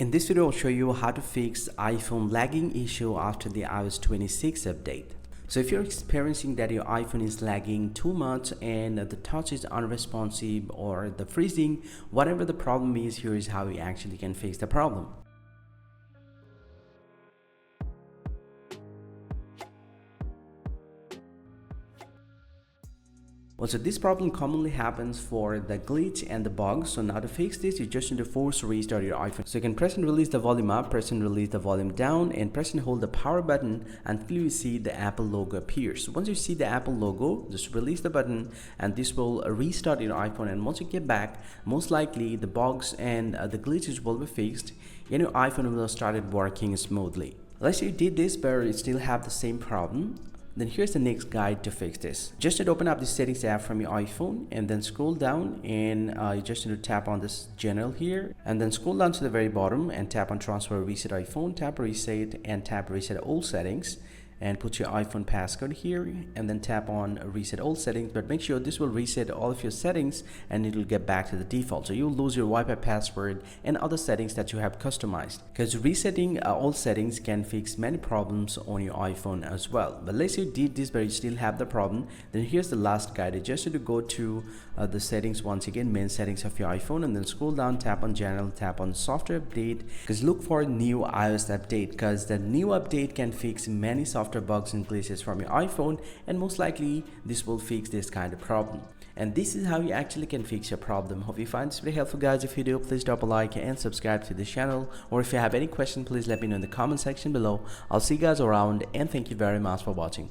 In this video, I'll show you how to fix iPhone lagging issue after the iOS 26 update. So if you're experiencing that your iPhone is lagging too much and the touch is unresponsive or the freezing, whatever the problem is, here is how you actually can fix the problem. So this problem commonly happens for the glitch and the bug. So now to fix this, you just need to force restart your iPhone. So you can press and release the volume up, press and release the volume down, and press and hold the power button until you see the Apple logo appear. So once you see the Apple logo, just release the button and this will restart your iPhone. And once you get back, most likely the bugs and the glitches will be fixed and your iPhone will start working smoothly. Let's say you did this but you still have the same problem. Then here's the next guide to fix this. Just need to open up the settings app from your iPhone and then scroll down and you just need to tap on this general here and then scroll down to the very bottom and tap on transfer reset iPhone, tap reset and tap reset all settings and put your iPhone passcode here and then tap on reset all settings, but make sure this will reset all of your settings and it will get back to the default. So you'll lose your Wi-Fi password and other settings that you have customized, because resetting all settings can fix many problems on your iPhone as well. But let's say you did this but you still have the problem, then here's the last guide. You just need to go to the settings once again, main settings of your iPhone, and then scroll down, tap on general, tap on software update, because look for new iOS update, because the new update can fix many software bugs and glitches from your iPhone, and most likely this will fix this kind of problem. And this is how you actually can fix your problem. Hope you find this very helpful, guys. If you do, please drop a like and subscribe to the channel, or if you have any question, please let me know in the comment section below. I'll see you guys around and thank you very much for watching.